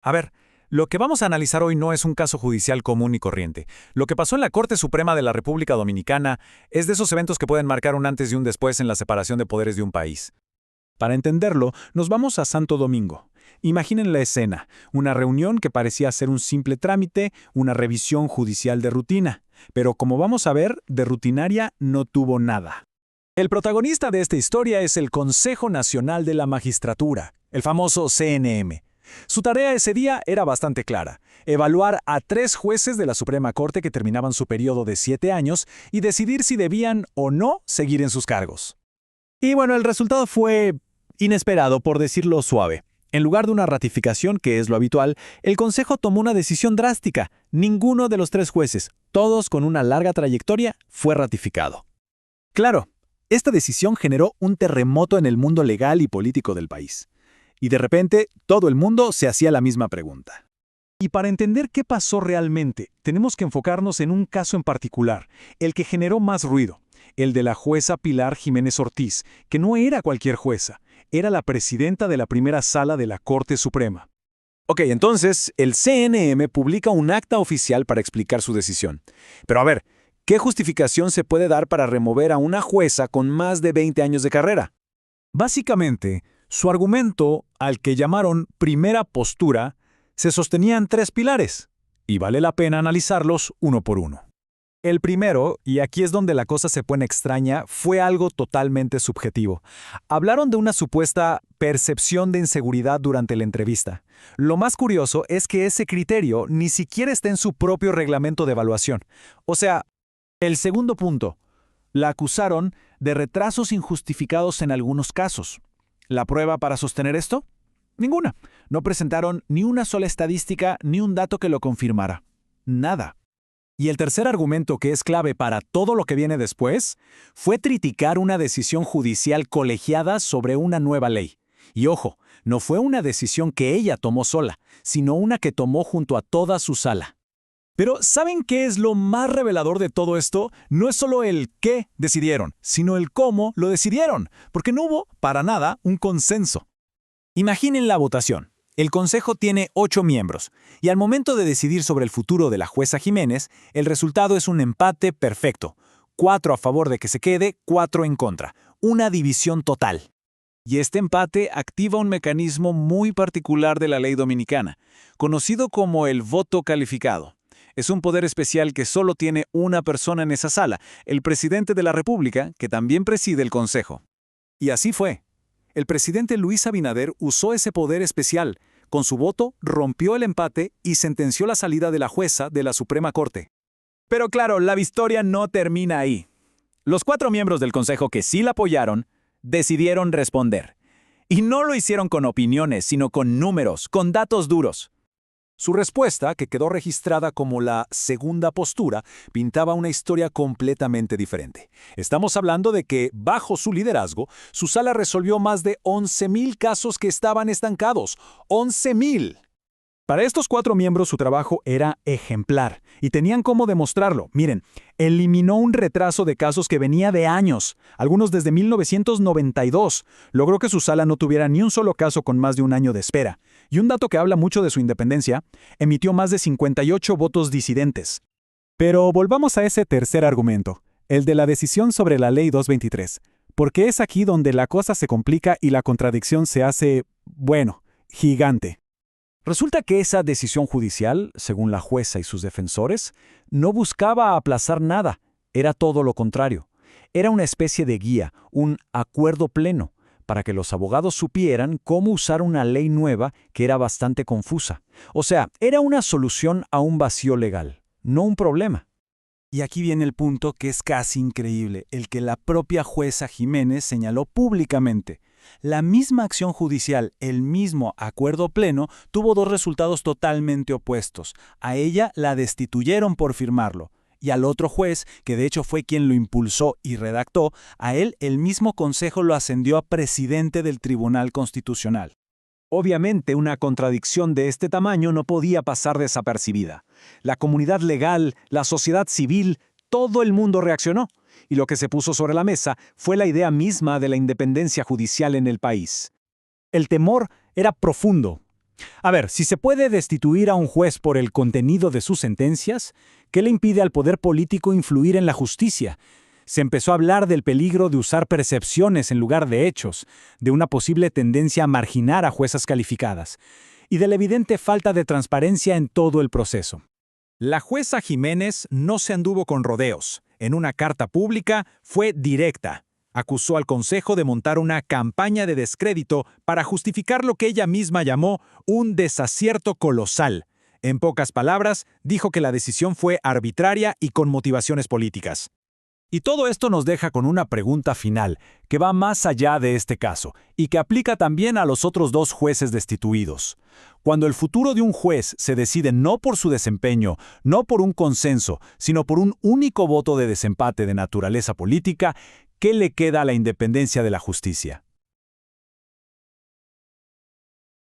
A ver, lo que vamos a analizar hoy no es un caso judicial común y corriente. Lo que pasó en la Corte Suprema de la República Dominicana es de esos eventos que pueden marcar un antes y un después en la separación de poderes de un país. Para entenderlo, nos vamos a Santo Domingo. Imaginen la escena, una reunión que parecía ser un simple trámite, una revisión judicial de rutina, pero como vamos a ver, de rutinaria no tuvo nada. El protagonista de esta historia es el Consejo Nacional de la Magistratura, el famoso CNM. Su tarea ese día era bastante clara: evaluar a 3 jueces de la Suprema Corte que terminaban su periodo de 7 años y decidir si debían o no seguir en sus cargos. Y bueno, el resultado fue inesperado, por decirlo suave. En lugar de una ratificación, que es lo habitual, el Consejo tomó una decisión drástica. Ninguno de los 3 jueces, todos con una larga trayectoria, fue ratificado. Claro, esta decisión generó un terremoto en el mundo legal y político del país. Y de repente, todo el mundo se hacía la misma pregunta. Y para entender qué pasó realmente, tenemos que enfocarnos en un caso en particular, el que generó más ruido, el de la jueza Pilar Jiménez Ortiz, que no era cualquier jueza, era la presidenta de la primera sala de la Corte Suprema. Ok, entonces, el CNM publica un acta oficial para explicar su decisión. Pero a ver, ¿qué justificación se puede dar para remover a una jueza con más de 20 años de carrera? Básicamente, su argumento, al que llamaron primera postura, se sostenía en 3 pilares, y vale la pena analizarlos uno por uno. El primero, y aquí es donde la cosa se pone extraña, fue algo totalmente subjetivo. Hablaron de una supuesta percepción de inseguridad durante la entrevista. Lo más curioso es que ese criterio ni siquiera está en su propio reglamento de evaluación. O sea, el segundo punto, la acusaron de retrasos injustificados en algunos casos. ¿La prueba para sostener esto? Ninguna. No presentaron ni una sola estadística ni un dato que lo confirmara. Nada. Y el tercer argumento, que es clave para todo lo que viene después, fue criticar una decisión judicial colegiada sobre una nueva ley. Y ojo, no fue una decisión que ella tomó sola, sino una que tomó junto a toda su sala. Pero ¿saben qué es lo más revelador de todo esto? No es solo el qué decidieron, sino el cómo lo decidieron, porque no hubo, para nada, un consenso. Imaginen la votación. El Consejo tiene 8 miembros, y al momento de decidir sobre el futuro de la jueza Jiménez, el resultado es un empate perfecto. 4 a favor de que se quede, 4 en contra. Una división total. Y este empate activa un mecanismo muy particular de la ley dominicana, conocido como el voto calificado. Es un poder especial que solo tiene una persona en esa sala, el presidente de la República, que también preside el Consejo. Y así fue. El presidente Luis Abinader usó ese poder especial. Con su voto, rompió el empate y sentenció la salida de la jueza de la Suprema Corte. Pero claro, la historia no termina ahí. Los 4 miembros del Consejo que sí la apoyaron, decidieron responder. Y no lo hicieron con opiniones, sino con números, con datos duros. Su respuesta, que quedó registrada como la segunda postura, pintaba una historia completamente diferente. Estamos hablando de que, bajo su liderazgo, su sala resolvió más de 11,000 casos que estaban estancados. ¡11,000! Para estos 4 miembros su trabajo era ejemplar, y tenían cómo demostrarlo. Miren, eliminó un retraso de casos que venía de años, algunos desde 1992. Logró que su sala no tuviera ni un solo caso con más de un año de espera. Y un dato que habla mucho de su independencia, emitió más de 58 votos disidentes. Pero volvamos a ese tercer argumento, el de la decisión sobre la Ley 223, porque es aquí donde la cosa se complica y la contradicción se hace, bueno, gigante. Resulta que esa decisión judicial, según la jueza y sus defensores, no buscaba aplazar nada, era todo lo contrario. Era una especie de guía, un acuerdo pleno, para que los abogados supieran cómo usar una ley nueva que era bastante confusa. O sea, era una solución a un vacío legal, no un problema. Y aquí viene el punto que es casi increíble, el que la propia jueza Jiménez señaló públicamente. La misma acción judicial, el mismo acuerdo pleno, tuvo 2 resultados totalmente opuestos. A ella la destituyeron por firmarlo, y al otro juez, que de hecho fue quien lo impulsó y redactó, a él el mismo Consejo lo ascendió a presidente del Tribunal Constitucional. Obviamente, una contradicción de este tamaño no podía pasar desapercibida. La comunidad legal, la sociedad civil, todo el mundo reaccionó. Y lo que se puso sobre la mesa fue la idea misma de la independencia judicial en el país. El temor era profundo. A ver, si se puede destituir a un juez por el contenido de sus sentencias, ¿qué le impide al poder político influir en la justicia? Se empezó a hablar del peligro de usar percepciones en lugar de hechos, de una posible tendencia a marginar a juezas calificadas, y de la evidente falta de transparencia en todo el proceso. La jueza Jiménez no se anduvo con rodeos. En una carta pública fue directa. Acusó al Consejo de montar una campaña de descrédito para justificar lo que ella misma llamó un desacierto colosal. En pocas palabras, dijo que la decisión fue arbitraria y con motivaciones políticas. Y todo esto nos deja con una pregunta final, que va más allá de este caso, y que aplica también a los otros 2 jueces destituidos. Cuando el futuro de un juez se decide no por su desempeño, no por un consenso, sino por un único voto de desempate de naturaleza política, ¿qué le queda a la independencia de la justicia?